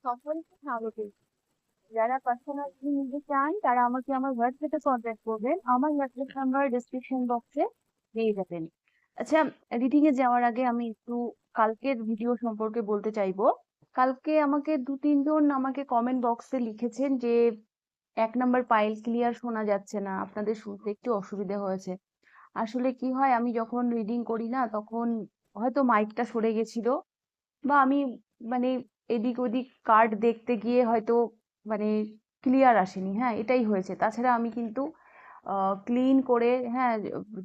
সকলকে স্বাগত। যারা পার্সোনাল নিতে চান তারা আমাকে আমার হোয়াটসঅ্যাপে কন্ট্যাক্ট করবেন। আমার হোয়াটসঅ্যাপ নাম্বার ডেসক্রিপশন বক্সে পেয়ে যাবেন। আচ্ছা, রিডিং এ যাওয়ার আগে আমি একটু কালকের ভিডিও সম্পর্কে বলতে চাইবো। কালকে আমাকে 2-3 জন আমাকে কমেন্ট বক্সে লিখেছেন যে 1 নাম্বার পাইল ক্লিয়ার শোনা যাচ্ছে না, আপনাদের শুনতে একটু অসুবিধা হয়েছে। আসলে কি হয়, আমি যখন রিডিং করি না তখন হয়তো মাইকটা সরে গেছিল, বা আমি মানে এদিক ওদিক কার্ড দেখতে গিয়ে হয়তো মানে ক্লিয়ার আসেনি। হ্যাঁ, এটাই হয়েছে। তাছাড়া আমি কিন্তু ক্লিন করে, হ্যাঁ,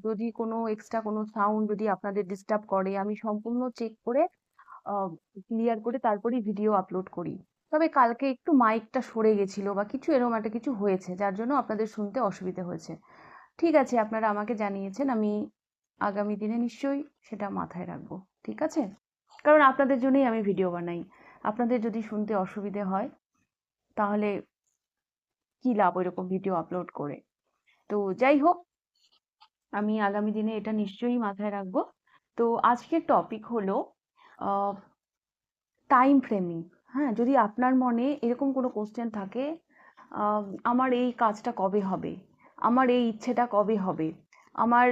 যদি কোনো এক্সট্রা কোনো সাউন্ড যদি আপনাদের ডিস্টার্ব করে আমি সম্পূর্ণ চেক করে ক্লিয়ার করে তারপরেই ভিডিও আপলোড করি। তবে কালকে একটু মাইকটা সরে গেছিল বা কিছু এরকম একটা কিছু হয়েছে, যার জন্য আপনাদের শুনতে অসুবিধা হয়েছে। ঠিক আছে, আপনারা আমাকে জানিয়েছেন, আমি আগামী দিনে নিশ্চয়ই সেটা মাথায় রাখবো। ঠিক আছে, কারণ আপনাদের জন্যই আমি ভিডিও বানাই। আপনাদের যদি শুনতে অসুবিধে হয় তাহলে কি লাভ ওইরকম ভিডিও আপলোড করে। তো যাই হোক, আমি আগামী দিনে এটা নিশ্চয়ই মাথায় রাখবো। তো আজকের টপিক হলো টাইম ফ্রেমিং। হ্যাঁ, যদি আপনার মনে এরকম কোনো কোশ্চেন থাকে, আমার এই কাজটা কবে হবে, আমার এই ইচ্ছেটা কবে হবে, আমার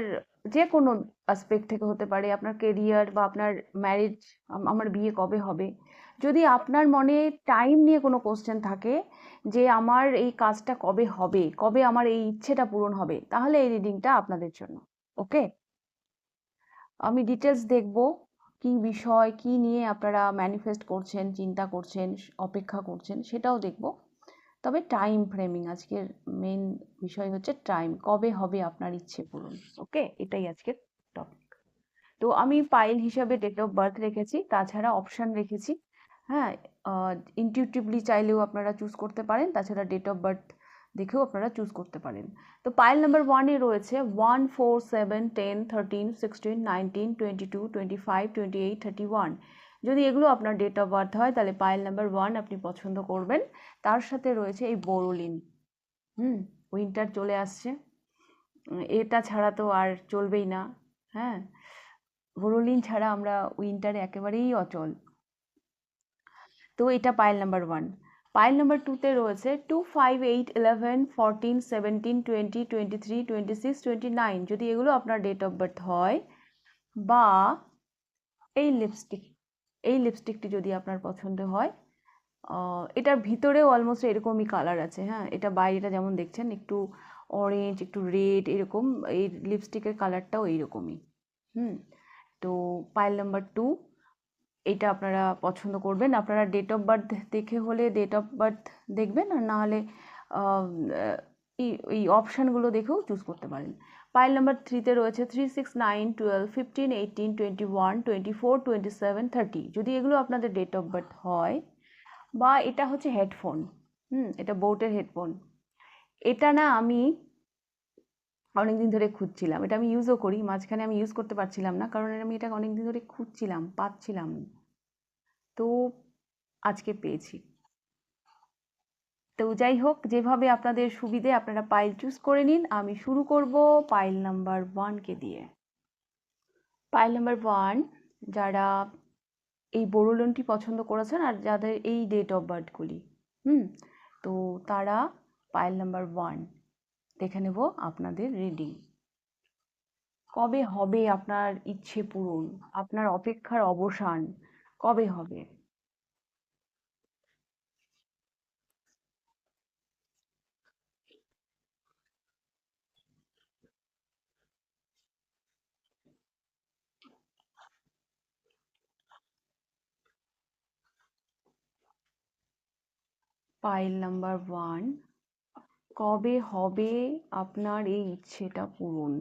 যে কোনো অ্যাসপেক্ট থেকে হতে পারে, আপনার কেরিয়ার বা আপনার ম্যারেজ, আমার বিয়ে কবে হবে, যদি আপনার মনে টাইম নিয়ে কোনো কোশ্চেন থাকে যে আমার এই কাজটা কবে হবে, কবে আমার এই ইচ্ছেটা পূরণ হবে, তাহলে এই রিডিংটা আপনাদের জন্য। ওকে, আমি ডিটেলস দেখব কি বিষয়, কি নিয়ে আপনারা ম্যানিফেস্ট করছেন, চিন্তা করছেন, অপেক্ষা করছেন, সেটাও দেখব। তবে টাইম ফ্রেমিং আজকের মেন বিষয় হচ্ছে টাইম, কবে হবে আপনার ইচ্ছে পূরণ। ওকে, এটাই আজকের টপিক। তো আমি পাইল হিসাবে ডেট অফ বার্থ রেখেছি, তাছাড়া অপশান রেখেছি। হ্যাঁ, ইনটিউটিভলি চাইলেও আপনারা চুজ করতে পারেন, তাছাড়া ডেট অফ বার্থ দেখেও আপনারা চুজ করতে পারেন। তো পাইল নাম্বার 1-এ রয়েছে 1, 4, 7, 10, 13, 16, 19, 22, 25, 28, 31। যদি এগুলো আপনার ডেট অফ বার্থ হয় তাহলে পাইল নাম্বার 1 আপনি পছন্দ করবেন। তার সাথে রয়েছে এই বোরোলিন। উইন্টার চলে আসছে, এটা ছাড়া তো আর চলবেই না। হ্যাঁ, বোরোলিন ছাড়া আমরা উইন্টারে একেবারেই অচল। তো এটা পাইল নাম্বার 1। পাইল নাম্বার 2-তে রয়েছে 2, 5, 8, 11, 14, 17, 20, 23, 26, 29। যদি এগুলো আপনার ডেট অফ বার্থ হয়, বা এই লিপস্টিকটি যদি আপনার পছন্দ হয়, এটার ভিতরেও অলমোস্ট এরকমই কালার আছে। হ্যাঁ, এটা বাইরেটা যেমন দেখছেন একটু অরেঞ্জ, একটু রেড এরকম, এই লিপস্টিকের কালারটাও এইরকমই। তো পাইল নাম্বার 2, এটা আপনারা পছন্দ করবেন। আপনারা ডেট অফ বার্থ দেখে হলে ডেট অফ বার্থ দেখবেন, আর না হলে এই অপশানগুলো দেখেও চুজ করতে পারেন। পাইল নাম্বার 3-তে রয়েছে 3, 6, 9, 12, 15, 18, 21, 24, 27, 30। যদি এগুলো আপনাদের ডেট অফ বার্থ হয়, বা এটা হচ্ছে হেডফোন, এটা বোটের হেডফোন। এটা না আমি অনেকদিন ধরে খুঁজছিলাম, এটা আমি ইউজও করি, মাঝখানে আমি ইউজ করতে পারছিলাম না, কারণ আমি এটা অনেকদিন ধরে খুঁজছিলাম, পাচ্ছিলাম না। তো আজকে পেয়েছি। তো যাই হোক, যেভাবে আপনাদের সুবিধে আপনারা পাইল চুজ করে নিন। আমি শুরু করব পাইল নাম্বার 1-কে দিয়ে। পাইল নাম্বার 1, যারা এই বোরোলিনটি পছন্দ করেছেন আর যাদের এই ডেট অফ বার্থগুলি, তো তারা পাইল নাম্বার 1 দেখে নেব আপনাদের রিডিং। কবে হবে আপনার ইচ্ছে পূরণ, আপনার অপেক্ষার অবসান কবে হবে? পাইল নাম্বার 1, কবে হবে আপনার এই ইচ্ছেটা পূরণ?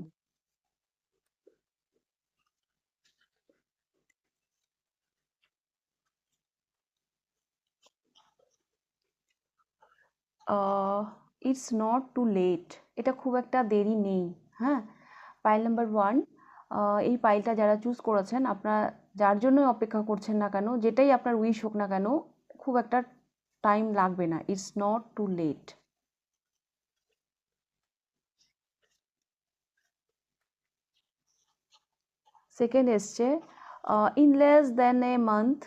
ইটস নট টু লেট, এটা খুব একটা দেরি নেই। হ্যাঁ, পাইল নাম্বার 1, এই পাইলটা যারা চুজ করেছেন, আপনার যার জন্যই অপেক্ষা করছেন না কেন, যেটাই আপনার উইশ হোক না কেন, খুব একটা টাইম লাগবে না। It's not too late. Second এসছে in less than a month,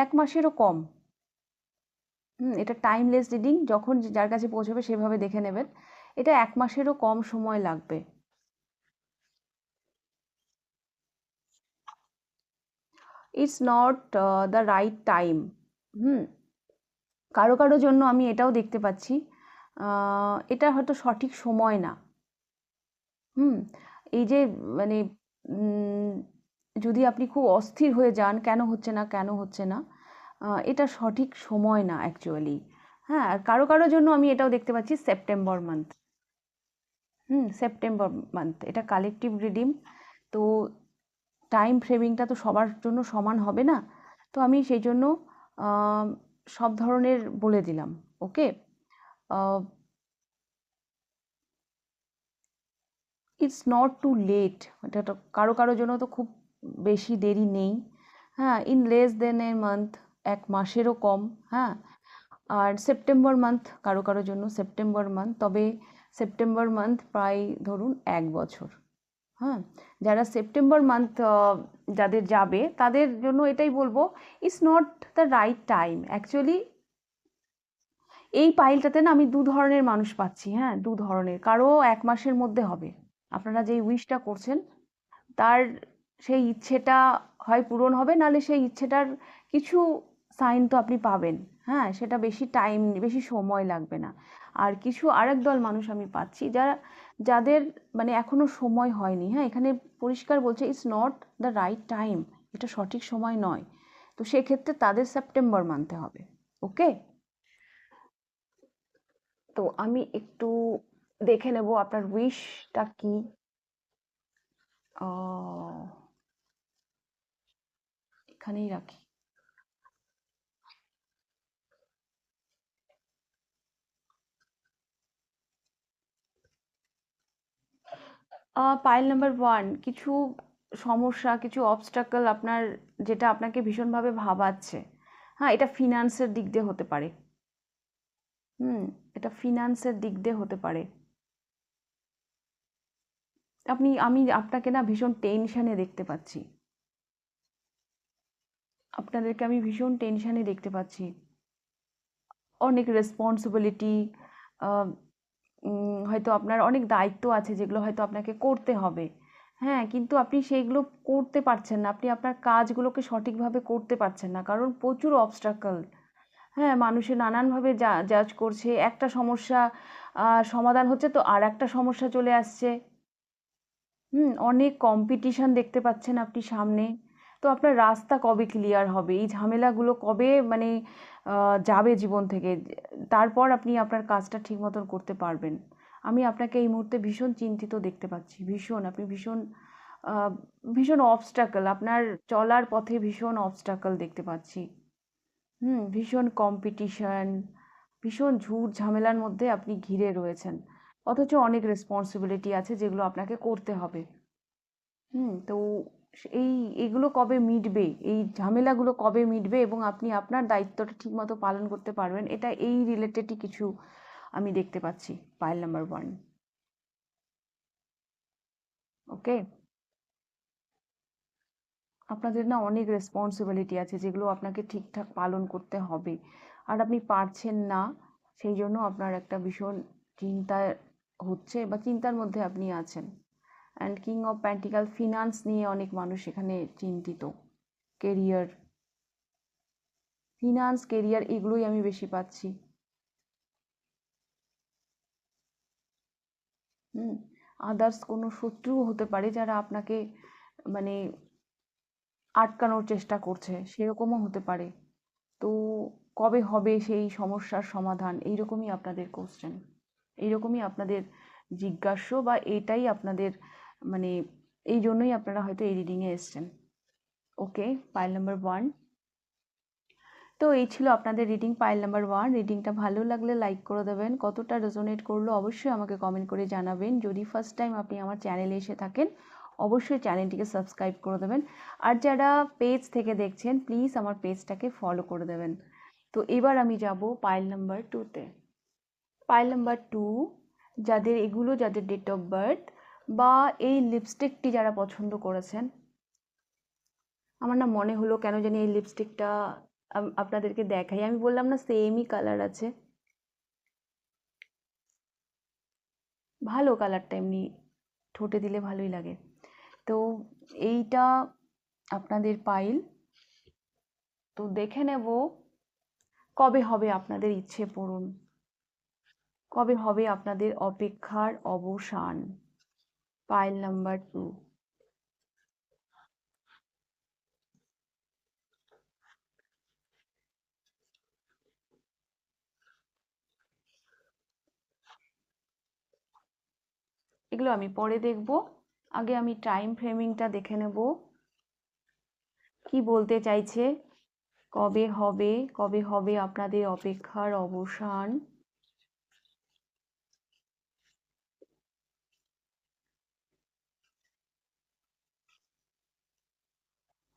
1 মাসেরও কম। এটা টাইমলেস রিডিং, যখন যার কাছে পৌঁছবে সেভাবে দেখে নেবেন। এটা 1 মাসেরও কম সময় লাগবে। It's not the right time. Hmm কারো কারো জন্য আমি এটাও দেখতে পাচ্ছি, এটা হয়তো সঠিক সময় না। হুম এই যে মানে যদি আপনি খুব অস্থির হয়ে যান কেন হচ্ছে না কেন হচ্ছে না, এটা সঠিক সময় না অ্যাকচুয়ালি। হ্যাঁ, আর কারো কারো জন্য আমি এটাও দেখতে পাচ্ছি সেপ্টেম্বর মান্থ। সেপ্টেম্বর মান্থ এটা কালেকটিভ রিডিম। তো টাইম ফ্রেমিংটা তো সবার জন্য সমান হবে না। তো আমি সেই জন্য আহ, সব ধরনের বলে দিলাম। ওকে, ইটস নট টু লেট, এটা তো কারো কারো জন্য তো খুব বেশি দেরি নেই। হ্যাঁ, in less than a month, 1 মাসেরও কম। হ্যাঁ, আর সেপ্টেম্বর মান্থ কারো কারো জন্য সেপ্টেম্বর মান্থ, তবে সেপ্টেম্বর মান্থ প্রায় ধরুন 1 বছর। হ্যাঁ, যারা সেপ্টেম্বর মান্থ যাদের যাবে তাদের জন্য এটাই বলবো, it's not the right time actually. এই পাইলটাতে না আমি 2 ধরনের মানুষ পাচ্ছি। হ্যাঁ, 2 ধরনের, কারো 1 মাসের মধ্যে হবে। আপনারা যেই উইশটা করছেন তার সেই ইচ্ছেটা হয় পূরণ হবে, নাহলে সেই ইচ্ছেটার কিছু সাইন তো আপনি পাবেন। হ্যাঁ, সেটা বেশি টাইম, বেশি সময় লাগবে না। আর কিছু আরেক দল মানুষ আমি পাচ্ছি যাদের মানে এখনো সময় হয়নি। হ্যাঁ, এখানে পরিষ্কার বলছে it's not the right time, এটা সঠিক সময় নয়। তো সেক্ষেত্রে তাদের সেপ্টেম্বর মানতে হবে। ওকে, তো আমি একটু দেখে নেব আপনার উইশটা কি। এখানেই রাখি। পাইল নাম্বার 1, কিছু সমস্যা, কিছু অবস্টাকল আপনার, যেটা আপনাকে ভীষণভাবে ভাবাচ্ছে। হ্যাঁ, এটা ফিনান্সের দিক দিয়ে হতে পারে। এটা ফিনান্সের দিক দিয়ে হতে পারে। আমি আপনাকে না ভীষণ টেনশনে দেখতে পাচ্ছি। আপনাদেরকে আমি ভীষণ টেনশনে দেখতে পাচ্ছি। অনেক রেসপন্সিবিলিটি, হয়তো আপনার অনেক দায়িত্ব আছে যেগুলো হয়তো আপনাকে করতে হবে। হ্যাঁ, কিন্তু আপনি সেইগুলো করতে পারছেন না, আপনি আপনার কাজগুলোকে সঠিকভাবে করতে পারছেন না, কারণ প্রচুর অবস্ট্রাকল। হ্যাঁ, মানুষে নানানভাবে জাজ করছে, একটা সমস্যা সমাধান হচ্ছে তো আর একটা সমস্যা চলে আসছে। অনেক কম্পিটিশন দেখতে পাচ্ছেন আপনি সামনে। তো আপনার রাস্তা কবে ক্লিয়ার হবে, এই ঝামেলাগুলো কবে মানে যাবে জীবন থেকে, তারপর আপনি আপনার কাজটা ঠিক মতন করতে পারবেন। আমি আপনাকে এই মুহূর্তে ভীষণ চিন্তিত দেখতে পাচ্ছি, ভীষণ, আপনি ভীষণ আহ, ভীষণ অবস্টাকল, আপনার চলার পথে ভীষণ অবস্টাকল দেখতে পাচ্ছি। ভীষণ কম্পিটিশন, ভীষণ ঝুট ঝামেলার মধ্যে আপনি ঘিরে রয়েছেন, অথচ অনেক রেসপন্সিবিলিটি আছে যেগুলো আপনাকে করতে হবে। তো এই এগুলো কবে মিটবে, এই ঝামেলাগুলো কবে মিটবে এবং আপনি আপনার দায়িত্বটা ঠিকমতো পালন করতে পারবেন, এটা এই রিলেটেডই কিছু আমি দেখতে পাচ্ছি। Pile number 1। ওকে, আপনাদের না অনেক রেসপন্সিবিলিটি আছে যেগুলো আপনাকে ঠিকঠাক পালন করতে হবে, আর আপনি পারছেন না। সেই জন্য আপনার একটা ভীষণ চিন্তা হচ্ছে, বা চিন্তার মধ্যে আপনি আছেন। And king of pentacles, finance নিয়ে অনেক মানুষ এখানে চিন্তিত। কেরিয়ার, ফিনান্স, কেরিয়ার, এগুলোই আমি বেশি পাচ্ছি। হুম আদার্স কোনো শত্রুও হতে পারে যারা আপনাকে মানে আটকানোর চেষ্টা করছে, সেরকমও হতে পারে। তো কবে হবে সেই সমস্যার সমাধান, এইরকমই আপনাদের কোশ্চেন, এইরকমই আপনাদের জিজ্ঞাস্য, বা এটাই আপনাদের মানে এই জন্যই আপনারা হয়তো এই রিডিংয়ে এসছেন। ওকে, পাইল নাম্বার 1। তো এই ছিল আপনাদের রিডিং, পাইল নাম্বার 1। রিডিংটা ভালো লাগলে লাইক করে দেবেন, কতটা রেজোনেট করলো অবশ্যই আমাকে কমেন্ট করে জানাবেন। যদি ফার্স্ট টাইম আপনি আমার চ্যানেলে এসে থাকেন অবশ্যই চ্যানেলটিকে সাবস্ক্রাইব করে দেবেন, আর যারা পেজ থেকে দেখছেন প্লিজ আমার পেজটাকে ফলো করে দেবেন। তো এবার আমি যাব পাইল নাম্বার 2তে। পাইল নাম্বার 2, যাদের এগুলো, যাদের ডেট অফ বার্থ বা এই লিপস্টিকটি যারা পছন্দ করেছেন, আমার না মনে হলো কেন জানি এই লিপস্টিকটা আপনাদেরকে দেখাই, আমি বললাম না সেমই কালার আছে, ভালো কালারটা, এমনি ঠোঁটে দিলে ভালোই লাগে। তো এইটা আপনাদের পাইল। তো দেখে নেব কবে হবে আপনাদের ইচ্ছে পূরণ, কবে হবে আপনাদের অপেক্ষার অবসান। Pile number 2। এগুলো আমি পরে দেখব, আগে আমি টাইম ফ্রেমিংটা দেখে নেব কি বলতে চাইছে, কবে হবে, কবে হবে আপনাদের অপেক্ষার অবসান।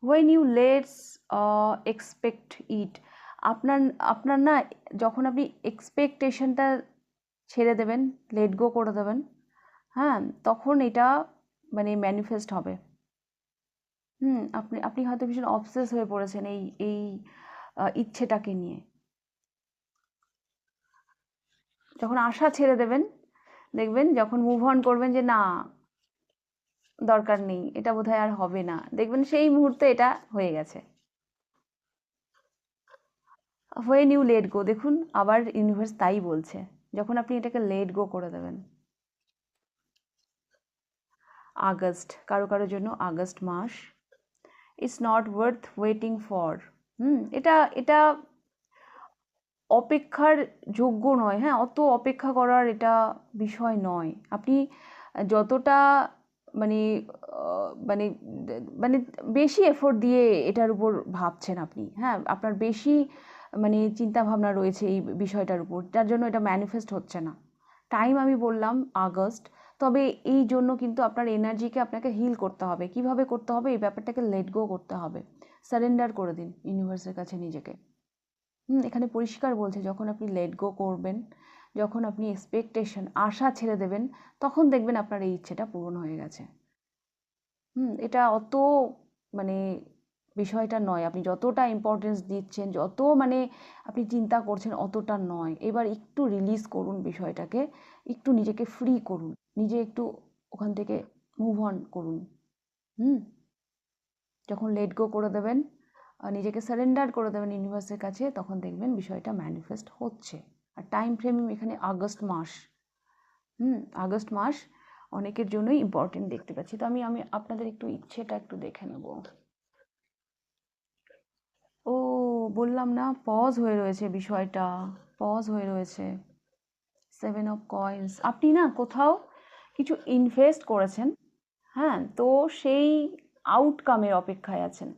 when you let's expect it, আপনার আপনার না, যখন আপনি এক্সপেকটেশনটা ছেড়ে দেবেন, লেট গো করে দেবেন, হ্যাঁ, তখন এটা মানে ম্যানিফেস্ট হবে। আপনি আপনি হয়তো ভীষণ অবসেস হয়ে পড়েছেন এই এই ইচ্ছেটাকে নিয়ে। যখন আশা ছেড়ে দেবেন, দেখবেন যখন মুভ অন করবেন যে না, দরকার নেই, এটা বোধহয় আর হবে না, দেখবেন সেই মুহূর্তে এটা হয়ে গেছে। when you let go, দেখুন আবার ইউনিভার্স তাই বলছে, যখন আপনি এটাকে লেট গো করে দেবেন। আগস্ট, কারো কারোর জন্য আগস্ট মাস, it's not worth waiting for. এটা এটা অপেক্ষার যোগ্য নয়, হ্যাঁ, অত অপেক্ষা করার এটা বিষয় নয়। আপনি যতটা মানে মানে মানে বেশি এফোর্ট দিয়ে এটার উপর ভাবছেন আপনি, হ্যাঁ, আপনার বেশি মানে চিন্তা ভাবনা রয়েছে এই বিষয়টার উপর, যার জন্য এটা ম্যানিফেস্ট হচ্ছে না। টাইম আমি বললাম আগস্ট, তবে এই জন্য কিন্তু আপনার এনার্জিকে আপনাকে হিল করতে হবে। কিভাবে করতে হবে, এই ব্যাপারটাকে লেট গো করতে হবে, সারেন্ডার করে দিন ইউনিভার্সের কাছে নিজেকে। এখানে পরিষ্কার বলছে যখন আপনি লেট গো করবেন, যখন আপনি এক্সপেকটেশন আশা ছেড়ে দেবেন, তখন দেখবেন আপনার এই ইচ্ছেটা পূরণ হয়ে গেছে। এটা অত মানে বিষয়টা নয়, আপনি যতটা ইম্পর্টেন্স দিচ্ছেন, যত মানে আপনি চিন্তা করছেন অতটা নয়। এবার একটু রিলিজ করুন বিষয়টাকে, একটু নিজেকে ফ্রি করুন, নিজে একটু ওখান থেকে মুভ অন করুন। হুম যখন লেট গো করে দেবেন, নিজেকে সারেন্ডার করে দেবেন ইউনিভার্সের কাছে, তখন দেখবেন বিষয়টা ম্যানিফেস্ট হচ্ছে। আর টাইম ফ্রেম এখানে আগস্ট মাস। আগস্ট মাস অনেকের জন্যই ইম্পর্টেন্ট দেখতে পাচ্ছি। তো আমি আমি আপনাদের একটু ইচ্ছেটা একটু দেখে নেব। ও, বললাম না পজ হয়ে রয়েছে বিষয়টা, পজ হয়ে রয়েছে। 7 অফ কয়েন্স, আপনি না কোথাও কিছু ইনভেস্ট করেছেন, হ্যাঁ, তো সেই আউটকামের অপেক্ষায় আছেন।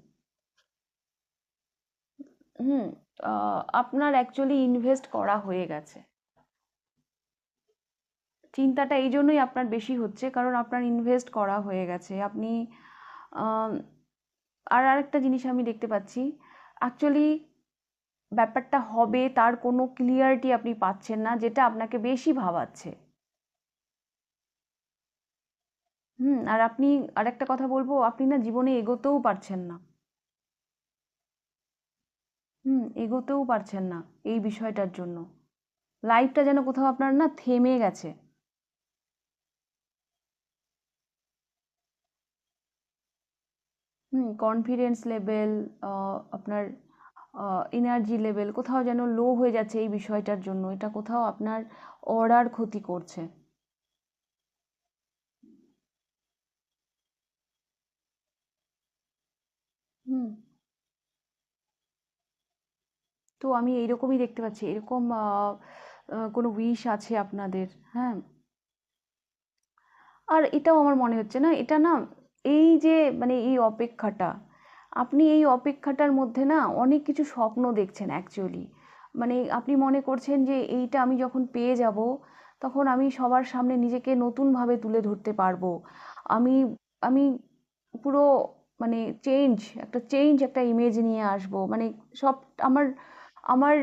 হুম আপনার অ্যাকচুয়ালি ইনভেস্ট করা হয়ে গেছে। চিন্তাটা এই জন্যই আপনার বেশি হচ্ছে, কারণ আপনার ইনভেস্ট করা হয়ে গেছে। আপনি আম, আর আরেকটা জিনিস আমি দেখতে পাচ্ছি, অ্যাকচুয়ালি ব্যাপারটা হবে তার কোনো ক্লিয়ারিটি আপনি পাচ্ছেন না, যেটা আপনাকে বেশি ভাবাচ্ছে। আর আপনি আরেকটা কথা বলবো, আপনি না জীবনে এগোতেও পারছেন না। এগোতেও পারছেন না এই বিষয়টার জন্য। লাইফটা যেন কোথাও আপনার না থেমে গেছে। কনফিডেন্স লেভেল, আপনার এনার্জি লেভেল কোথাও যেন লো হয়ে যাচ্ছে এই বিষয়টার জন্য, এটা কোথাও আপনার অর্ডার ক্ষতি করছে। হুম তো আমি এইরকমই দেখতে পাচ্ছি, এরকম কোনো উইশ আছে আপনাদের, হ্যাঁ। আর এটাও আমার মনে হচ্ছে না, এটা না, এই যে মানে এই অপেক্ষাটা, আপনি এই অপেক্ষাটার মধ্যে না অনেক কিছু স্বপ্ন দেখছেন অ্যাকচুয়ালি। মানে আপনি মনে করছেন যে এইটা আমি যখন পেয়ে যাব, তখন আমি সবার সামনে নিজেকে নতুনভাবে তুলে ধরতে পারবো। আমি আমি পুরো মানে একটা ইমেজ নিয়ে আসবো, মানে সব আমার আমার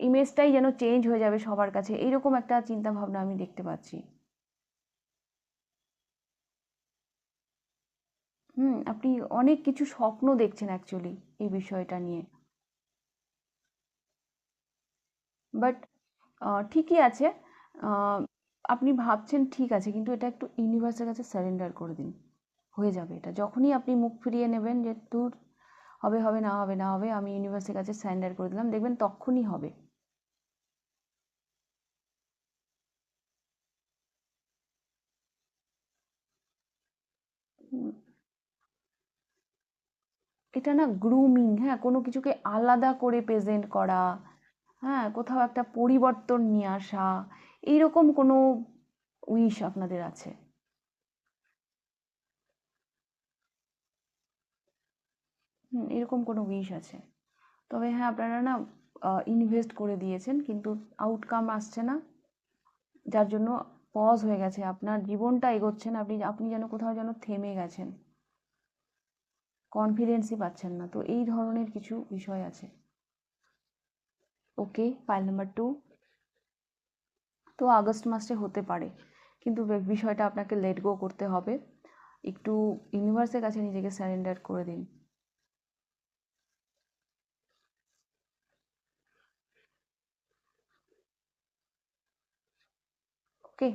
ইমেজটাই যেন চেঞ্জ হয়ে যাবে সবার কাছে, এইরকম একটা চিন্তা ভাবনা আমি দেখতে পাচ্ছি। আপনি অনেক কিছু স্বপ্ন দেখছেন অ্যাকচুয়ালি এই বিষয়টা নিয়ে। বাট ঠিকই আছে। আপনি ভাবছেন ঠিক আছে, কিন্তু এটা একটু ইউনিভার্সের কাছে সারেন্ডার করে দিন, হয়ে যাবে এটা। যখনই আপনি মুখ ফিরিয়ে নেবেন যে দূর, হবে হবে, না হবে না হবে, আমি ইউনিভার্সের কাছে সারেন্ডার করে দিলাম, দেখবেন তখনই হবে। উম, এটা না গ্রুমিং, হ্যাঁ, কোনো কিছুকে আলাদা করে প্রেজেন্ট করা, হ্যাঁ, কোথাও একটা পরিবর্তন নিয়ে আসা, এইরকম কোনো উইশ আপনাদের আছে। এরকম কোনো উইশ আছে। তবে হ্যাঁ, আপনারা না ইনভেস্ট করে দিয়েছেন, কিন্তু আউটকাম আসছে না, যার জন্য পজ হয়ে গেছে, আপনার জীবনটা এগোচ্ছে না, আপনি আপনি যেন কোথাও যেন থেমে গেছেন, কনফিডেন্সই পাচ্ছেন না। তো এই ধরনের কিছু বিষয় আছে। ওকে, ফাইল নাম্বার 2। তো আগস্ট মাসে হতে পারে, কিন্তু বিষয়টা আপনাকে লেট গো করতে হবে, একটু ইউনিভার্সের কাছে নিজেকে সারেন্ডার করে দিন। ওকে,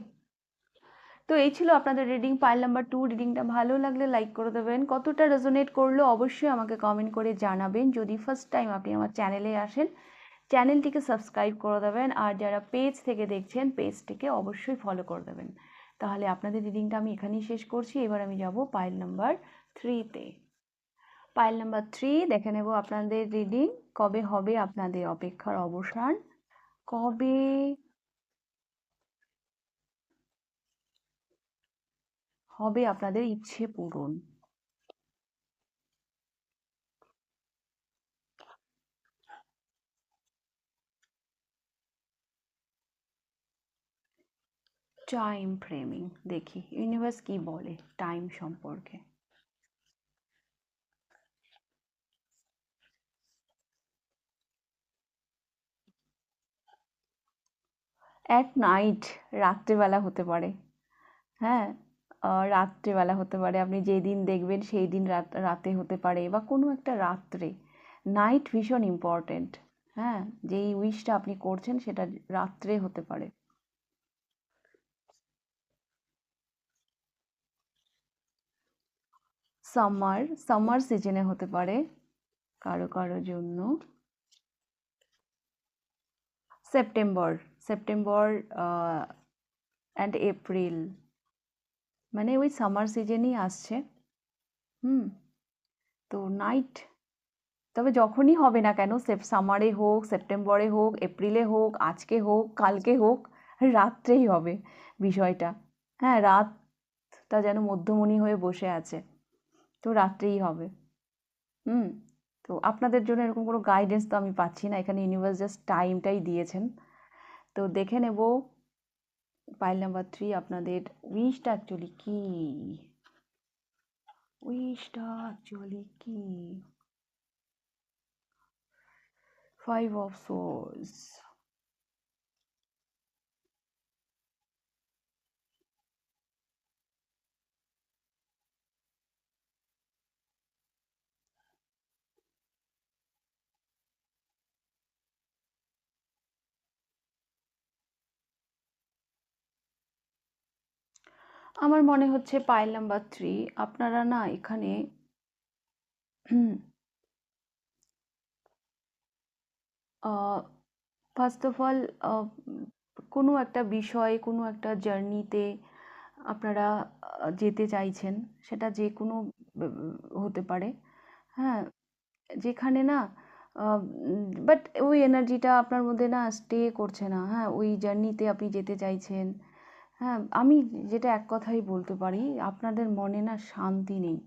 তো এই ছিল আপনাদের রিডিং, পাইল নাম্বার 2। রিডিংটা ভালো লাগলে লাইক করে দেবেন, কতটা রেজোনেট করলো অবশ্যই আমাকে কমেন্ট করে জানাবেন। যদি ফার্স্ট টাইম আপনি আমার চ্যানেলে আসেন, চ্যানেলটিকে সাবস্ক্রাইব করে দেবেন, আর যারা পেজ থেকে দেখছেন পেজটিকে অবশ্যই ফলো করে দেবেন। তাহলে আপনাদের রিডিংটা আমি এখানেই শেষ করছি। এবার আমি যাব পাইল নাম্বার 3-তে। পাইল নাম্বার 3 দেখে নেব আপনাদের রিডিং, কবে হবে আপনাদের অপেক্ষার অবসান, কবে হবে আপনাদের ইচ্ছে পূরণ। টাইম ফ্রেমিং, দেখি ইউনিভার্স কি বলে টাইম সম্পর্কে। অ্যাট নাইট, রাত্রেবেলা হতে পারে। হ্যাঁ, রাত্রেবেলা হতে পারে, আপনি যেই দিন দেখবেন সেই দিন রাতে হতে পারে, বা কোনো একটা রাত্রে। নাইট ভীষণ ইম্পর্টেন্ট। হ্যাঁ, যেই উইশটা আপনি করছেন সেটা রাত্রে হতে পারে। সামার, সামার সিজনে হতে পারে কারো কারো জন্য। সেপ্টেম্বর, সেপ্টেম্বর অ্যান্ড এপ্রিল, মানে ওই সামার সিজনই আসছে। হুম, তো নাইট, তবে যখনই হবে না কেন, সামারে হোক, সেপ্টেম্বরে হোক, এপ্রিলে হোক, আজকে হোক, কালকে হোক, রাত্রেই হবে বিষয়টা। হ্যাঁ, রাতটা যেন মধ্যমণি হয়ে বসে আছে, তো রাত্রেই হবে। হুম, তো আপনাদের জন্য এরকম কোনো গাইডেন্স তো আমি পাচ্ছি না এখানে, ইউনিভার্স জাস্ট টাইমটাই দিয়েছেন। তো দেখে নেব পাইল নাম্বার 3 আপনাদের উইশটা অ্যাকচুয়ালি কি, উইশটা অ্যাকচুয়ালি কি। 5 of swords। আমার মনে হচ্ছে পাইল নাম্বার 3 আপনারা না এখানে ফার্স্ট অফ অল কোনো একটা বিষয়, কোনো একটা জার্নিতে আপনারা যেতে চাইছেন, সেটা যে কোনো হতে পারে। হ্যাঁ, যেখানে না বাট ওই এনার্জিটা আপনার মধ্যে না স্টে করছে না। হ্যাঁ, ওই জার্নিতে আপনি যেতে চাইছেন। হ্যাঁ, আমি যেটা এক কথাই বলতে পারি, আপনাদের মনে না শান্তি নেই।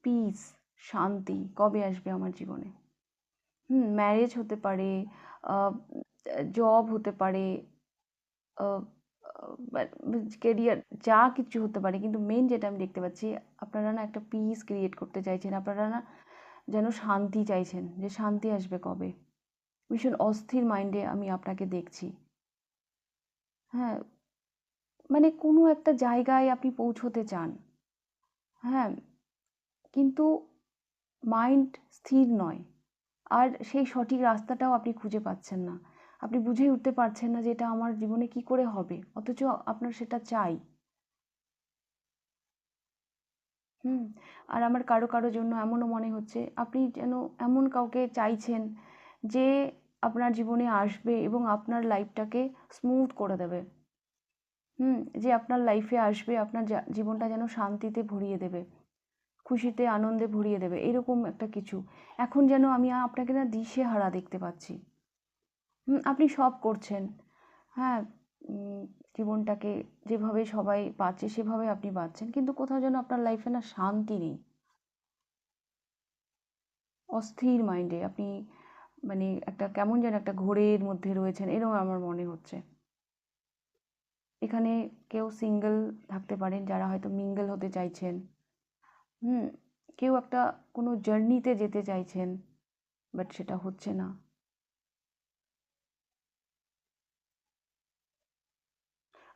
পিস, শান্তি কবে আসবে আমার জীবনে। ম্যারেজ হতে পারে, জব হতে পারে, কেরিয়ার, যা কিছু হতে পারে, কিন্তু মেন যেটা আমি দেখতে পাচ্ছি, আপনারা না একটা পিস ক্রিয়েট করতে চাইছেন, আপনারা না যেন শান্তি চাইছেন, যে শান্তি আসবে কবে। ভীষণ অস্থির মাইন্ডে আমি আপনাকে দেখছি। হ্যাঁ, মানে কোনো একটা জায়গায় আপনি পৌঁছতে চান। হ্যাঁ, কিন্তু মাইন্ড স্থির নয়, আর সেই সঠিক রাস্তাটাও আপনি খুঁজে পাচ্ছেন না, আপনি বুঝেই উঠতে পারছেন না যে এটা আমার জীবনে কি করে হবে, অথচ আপনার সেটা চাই। হুম। আর আমার কারো কারো জন্য এমনও মনে হচ্ছে আপনি যেন এমন কাউকে চাইছেন যে আপনার জীবনে আসবে এবং আপনার লাইফটাকে স্মুথ করে দেবে। যে আপনার লাইফে আসবে, আপনার জীবনটা যেন শান্তিতে ভরিয়ে দেবে, খুশিতে আনন্দে ভরিয়ে দেবে, এরকম একটা কিছু। এখন যেন আমি আপনাকে না দিশেহারা দেখতে পাচ্ছি। আপনি সব করছেন, হ্যাঁ, উম, জীবনটাকে যেভাবে সবাই বাঁচে সেভাবে আপনি বাঁচছেন, কিন্তু কোথাও যেন আপনার লাইফে না শান্তি নেই। অস্থির মাইন্ডে আপনি, মানে একটা কেমন যেন একটা ঘোরের মধ্যে রয়েছেন, এরকম আমার মনে হচ্ছে। এখানে কেউ সিঙ্গেল থাকতে পারেন যারা হয়তো মিঙ্গেল হতে চাইছেন। হুম। কেউ একটা কোনো জার্নিতে যেতে চাইছেন, বাট সেটা হচ্ছে না।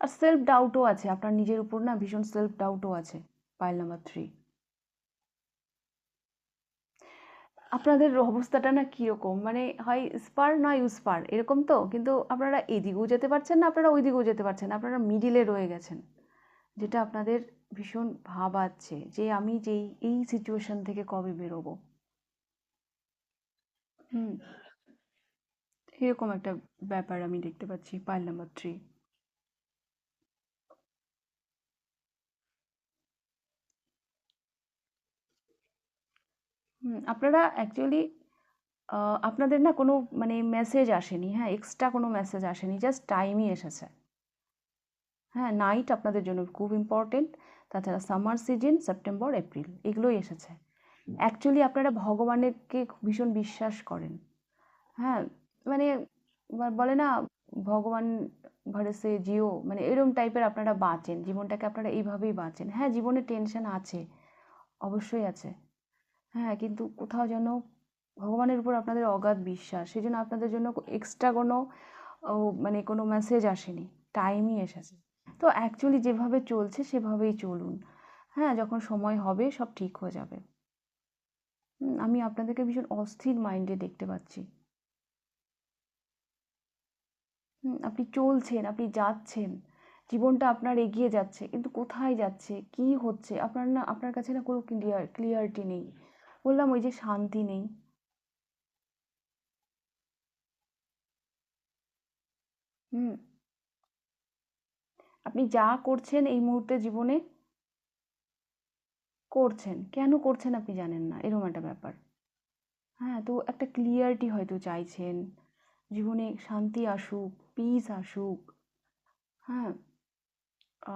আর সেলফ ডাউটও আছে, আপনার নিজের উপর না ভীষণ সেলফ ডাউটও আছে। Pile number 3। আপনাদের অবস্থাটা না কিরকম, মানে হয় স্পার নয় উস্পার এরকম তো, কিন্তু আপনারা এদিকেও যেতে পারছেন না, আপনারা ওই দিকেও যেতে পারছেন না, আপনারা মিডিলে রয়ে গেছেন। যেটা আপনাদের ভীষণ ভাবাচ্ছে যে আমি যেই এই সিচুয়েশন থেকে কবে বেরোবো। হুম। এরকম একটা ব্যাপার আমি দেখতে পাচ্ছি পাইল নাম্বার 3। আপনারা অ্যাকচুয়ালি আপনাদের না কোনো মানে মেসেজ আসেনি, হ্যাঁ, এক্সট্রা কোনো মেসেজ আসেনি, জাস্ট টাইমই এসেছে। হ্যাঁ, নাইট আপনাদের জন্য খুব ইম্পর্টেন্ট। তাছাড়া সামার সিজন সেপ্টেম্বর এপ্রিল এগুলোই এসেছে। অ্যাকচুয়ালি আপনারা ভগবানেরকে ভীষণ বিশ্বাস করেন। হ্যাঁ, মানে বলে না, ভগবান ভরসে জিও, মানে এরম টাইপের আপনারা বাঁচেন, জীবনটাকে আপনারা এইভাবেই বাঁচেন। হ্যাঁ, জীবনে টেনশন আছে, অবশ্যই আছে। হ্যাঁ, কিন্তু কোথাও যেন ভগবানের উপর আপনাদের অগাধ বিশ্বাস, সেজন্য আপনাদের জন্য এক্সট্রা কোনো ও মানে কোনো মেসেজ আসেনি, টাইমই এসেছে। তো অ্যাকচুয়ালি যেভাবে চলছে সেভাবেই চলুন। হ্যাঁ, যখন সময় হবে সব ঠিক হয়ে যাবে। আমি আপনাদেরকে ভীষণ অস্থির মাইন্ডে দেখতে পাচ্ছি। আপনি চলছেন, আপনি যাচ্ছেন, জীবনটা আপনার এগিয়ে যাচ্ছে, কিন্তু কোথায় যাচ্ছে, কি হচ্ছে, আপনার না, আপনার কাছে না কোনো ক্লিয়ারিটি নেই। বললাম ওই যে শান্তি নেই। হুম। আপনি যা করছেন এই মুহূর্তে জীবনে করছেন, কেন করছেন আপনি জানেন না, এরকম একটা ব্যাপার। হ্যাঁ, তো একটা ক্লিয়ারিটি হয়তো চাইছেন, জীবনে শান্তি আসুক, পিস আসুক। হ্যাঁ।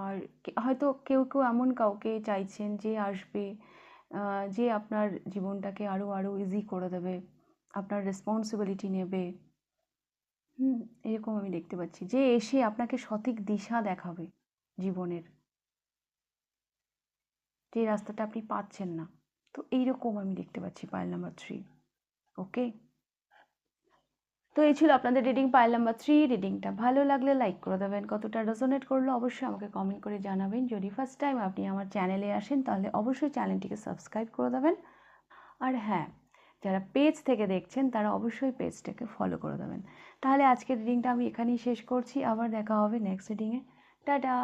আর হয়তো কেউ কেউ এমন কাউকে চাইছেন যে আসবে, যে আপনার জীবনটাকে আরো আরো ইজি করে দেবে, আপনার রেসপন্সিবিলিটি নেবে। হুম। এরকম আমি দেখতে পাচ্ছি যে এসে আপনাকে সঠিক দিশা দেখাবে জীবনের, যে রাস্তাটা আপনি পাচ্ছেন না। তো এইরকম আমি দেখতে পাচ্ছি পাইল নাম্বার 3। ওকে। তো এই ছিল আপনাদের রিডিং পাইল নাম্বার 3। রিডিংটা ভালো লাগলে লাইক করে দেবেন, কতটা রেজোনেট করলো অবশ্যই আমাকে কমেন্ট করে জানাবেন। যদি ফার্স্ট টাইম আপনি আমার চ্যানেলে আসেন তাহলে অবশ্যই চ্যানেলটিকে সাবস্ক্রাইব করে দেবেন। আর হ্যাঁ, যারা পেজ থেকে দেখছেন তারা অবশ্যই পেজটাকে ফলো করে দেবেন। তাহলে আজকের রিডিংটা আমি এখানেই শেষ করছি, আবার দেখা হবে নেক্সট রিডিংয়ে। টাটা।